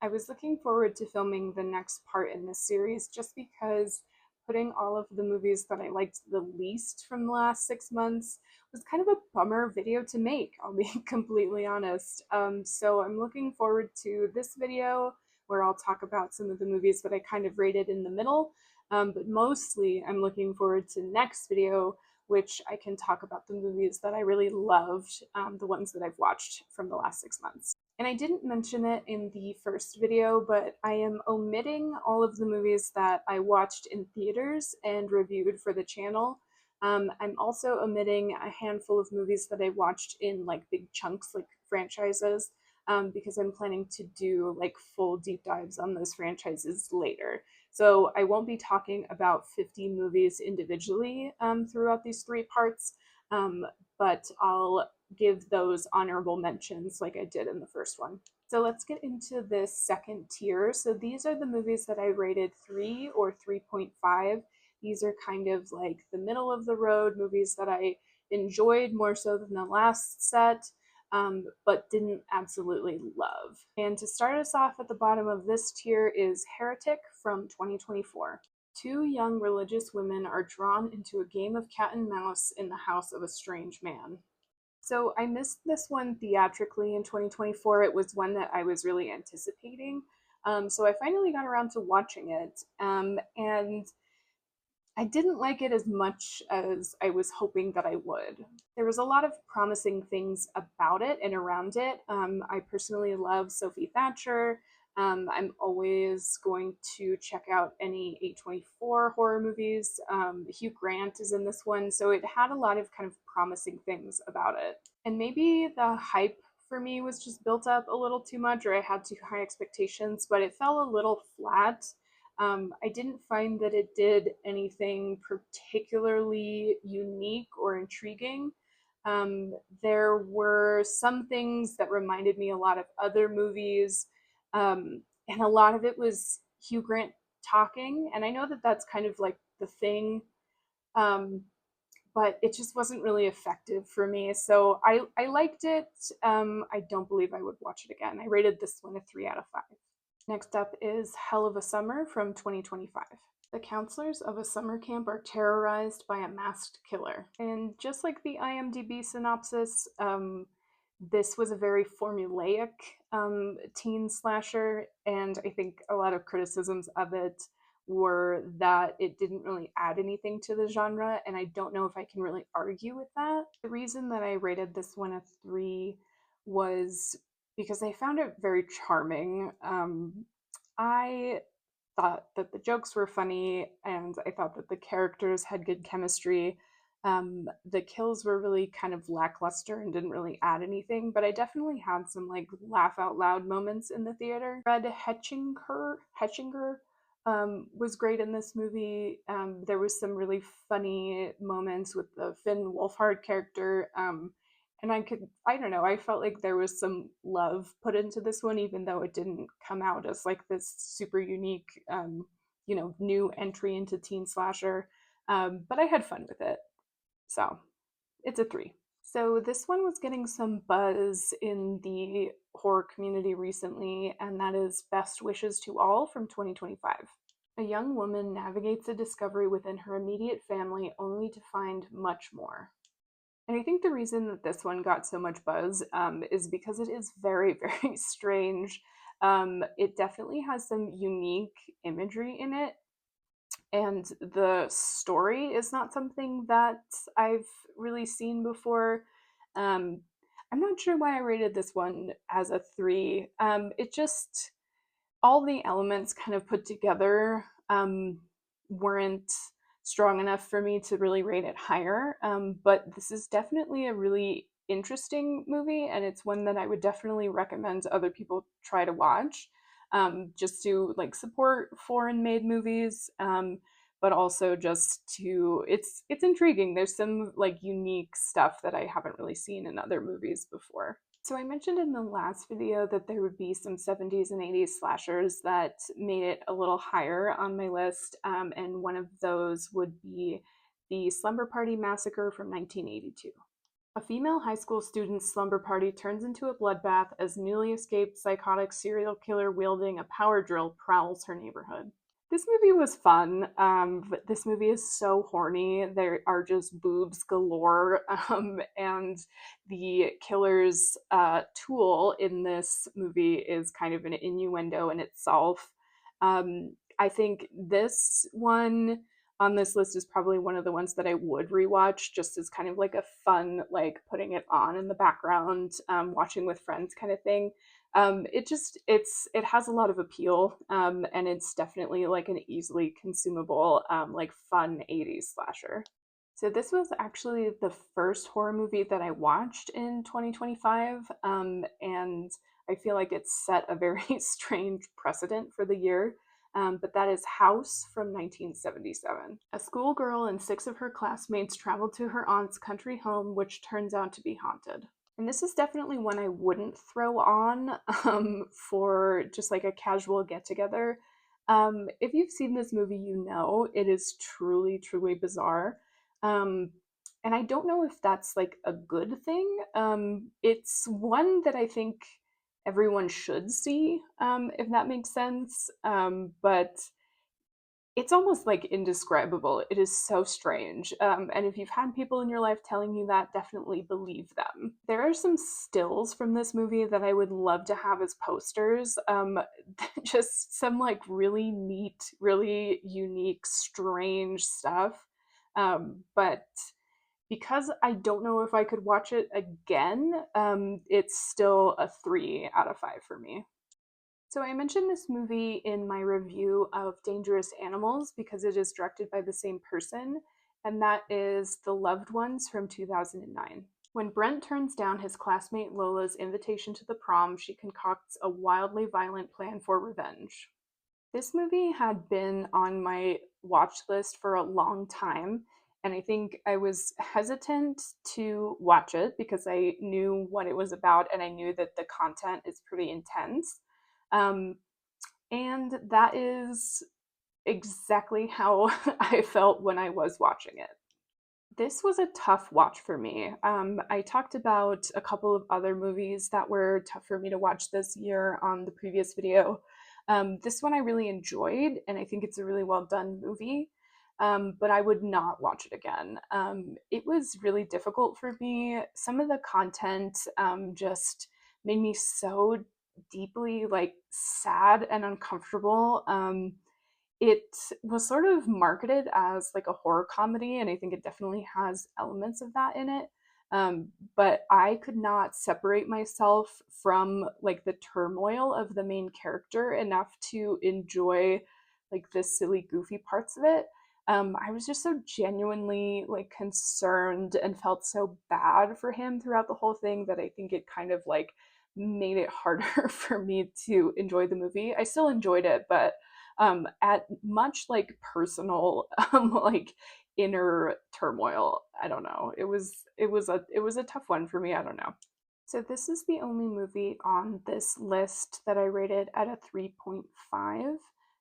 I was looking forward to filming the next part in this series just because putting all of the movies that I liked the least from the last 6 months was kind of a bummer video to make, I'll be completely honest. So I'm looking forward to this video where I'll talk about some of the movies that I kind of rated in the middle. But mostly I'm looking forward to next video, which I can talk about the movies that I really loved, the ones that I've watched from the last 6 months. And I didn't mention it in the first video, but I am omitting all of the movies that I watched in theaters and reviewed for the channel. I'm also omitting a handful of movies that I watched in like big chunks, like franchises, because I'm planning to do like full deep dives on those franchises later. So I won't be talking about 50 movies individually throughout these 3 parts, but I'll give those honorable mentions like I did in the first one. So let's get into this second tier. So these are the movies that I rated 3 or 3.5. These are kind of like the middle of the road movies that I enjoyed more so than the last set, but didn't absolutely love. And to start us off at the bottom of this tier is Heretic from 2024. Two young religious women are drawn into a game of cat and mouse in the house of a strange man. So I missed this one theatrically in 2024. It was one that I was really anticipating. So I finally got around to watching it. And I didn't like it as much as I was hoping that I would. There was a lot of promising things about it and around it. I personally love Sophie Thatcher. I'm always going to check out any A24 horror movies. Hugh Grant is in this one, so it had a lot of kind of promising things about it. And maybe the hype for me was just built up a little too much, or I had too high expectations, but it fell a little flat. I didn't find that it did anything particularly unique or intriguing. There were some things that reminded me a lot of other movies, and a lot of it was Hugh Grant talking. And I know that that's kind of like the thing, um, but it just wasn't really effective for me. So I liked it. I don't believe I would watch it again. I rated this one a 3 out of 5. Next up is Hell of a Summer from 2025. The counselors of a summer camp are terrorized by a masked killer. And just like the IMDb synopsis, this was a very formulaic teen slasher, and I think a lot of criticisms of it were that it didn't really add anything to the genre, and I don't know if I can really argue with that. The reason that I rated this one a 3 was because I found it very charming. I thought that the jokes were funny, and I thought that the characters had good chemistry. The kills were really kind of lackluster and didn't really add anything, but I definitely had some like laugh out loud moments in the theater. Fred Hetchinger was great in this movie. There was some really funny moments with the Finn Wolfhard character. And I don't know, I felt like there was some love put into this one, even though it didn't come out as like this super unique, new entry into teen slasher. But I had fun with it. So it's a 3. So this one was getting some buzz in the horror community recently, and that is Best Wishes to All from 2025. A young woman navigates a discovery within her immediate family only to find much more. And I think the reason that this one got so much buzz is because it is very, very strange. It definitely has some unique imagery in it, and the story is not something that I've really seen before. Um, I'm not sure why I rated this one as a 3. It just, all the elements kind of put together weren't strong enough for me to really rate it higher. But this is definitely a really interesting movie, and it's one that I would definitely recommend other people try to watch, just to like support foreign made movies. But also just to it's intriguing. There's some like unique stuff that I haven't really seen in other movies before. So I mentioned in the last video that there would be some 70s and 80s slashers that made it a little higher on my list, and one of those would be the Slumber Party Massacre from 1982. A female high school student's slumber party turns into a bloodbath as newly escaped psychotic serial killer wielding a power drill prowls her neighborhood. This movie was fun, but this movie is so horny. There are just boobs galore, and the killer's tool in this movie is kind of an innuendo in itself. I think this one on this list is probably one of the ones that I would rewatch just as kind of like a fun, like putting it on in the background, watching with friends kind of thing. It has a lot of appeal, and it's definitely like an easily consumable, like fun 80s slasher. So this was actually the first horror movie that I watched in 2025, and I feel like it set a very strange precedent for the year. But that is House from 1977. A schoolgirl and six of her classmates travel to her aunt's country home, which turns out to be haunted. And this is definitely one I wouldn't throw on for just like a casual get together. If you've seen this movie, you know it is truly, truly bizarre. Um, and I don't know if that's like a good thing. It's one that I think everyone should see, if that makes sense. But it's almost like indescribable. It is so strange. And if you've had people in your life telling you that, definitely believe them. There are some stills from this movie that I would love to have as posters. Just some like really neat, really unique, strange stuff. But because I don't know if I could watch it again, it's still a 3 out of 5 for me. So I mentioned this movie in my review of Dangerous Animals because it is directed by the same person, and that is The Loved Ones from 2009. When Brent turns down his classmate Lola's invitation to the prom, she concocts a wildly violent plan for revenge. This movie had been on my watch list for a long time, and I think I was hesitant to watch it because I knew what it was about and I knew that the content is pretty intense. Um, and that is exactly how I felt when I was watching it. This was a tough watch for me. I talked about a couple of other movies that were tough for me to watch this year on the previous video. This one I really enjoyed, and I think it's a really well done movie, but I would not watch it again. It was really difficult for me. Some of the content just made me so deeply like sad and uncomfortable. It was sort of marketed as like a horror comedy, and I think it definitely has elements of that in it. But I could not separate myself from like the turmoil of the main character enough to enjoy like the silly, goofy parts of it. I was just so genuinely like concerned and felt so bad for him throughout the whole thing that I think it kind of like made it harder for me to enjoy the movie. I still enjoyed it, but at much like personal like inner turmoil. I don't know. It was a tough one for me. I don't know. So this is the only movie on this list that I rated at a 3.5,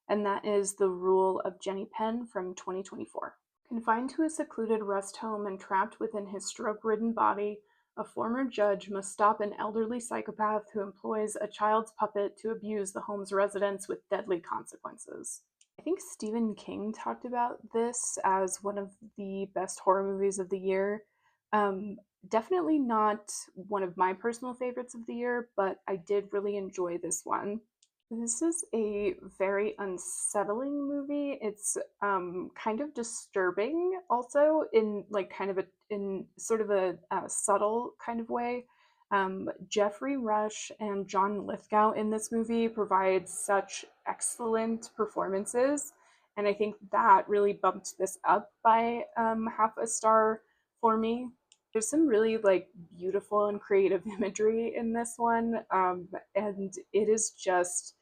and that is The Rule of Jenny Penn from 2024. Confined to a secluded rest home and trapped within his stroke-ridden body, a former judge must stop an elderly psychopath who employs a child's puppet to abuse the home's residents with deadly consequences. I think Stephen King talked about this as one of the best horror movies of the year. Definitely not one of my personal favorites of the year, but I did really enjoy this one. This is a very unsettling movie. It's kind of disturbing, also in like kind of a in sort of a subtle kind of way. Jeffrey Rush and John Lithgow in this movie provide such excellent performances, and I think that really bumped this up by half a star for me. There's some really like beautiful and creative imagery in this one, and it is just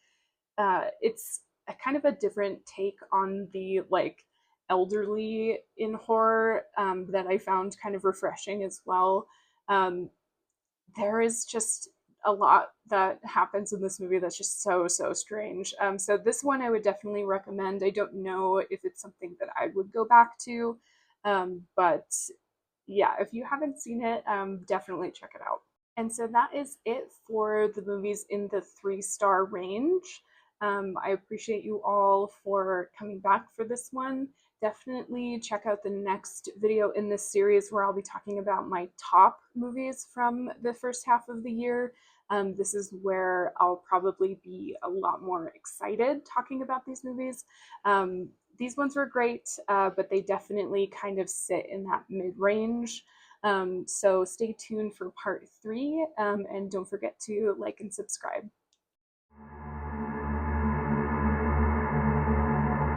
it's a kind of a different take on the like elderly in horror, that I found kind of refreshing as well. Um, there is just a lot that happens in this movie that's just so so strange. So this one I would definitely recommend. I don't know if it's something that I would go back to, but Yeah, if you haven't seen it, definitely check it out. And so that is it for the movies in the 3-star range. I appreciate you all for coming back for this one. Definitely check out the next video in this series where I'll be talking about my top movies from the first half of the year. This is where I'll probably be a lot more excited talking about these movies. Um, these ones were great, but they definitely kind of sit in that mid range. So stay tuned for part 3, and don't forget to like and subscribe.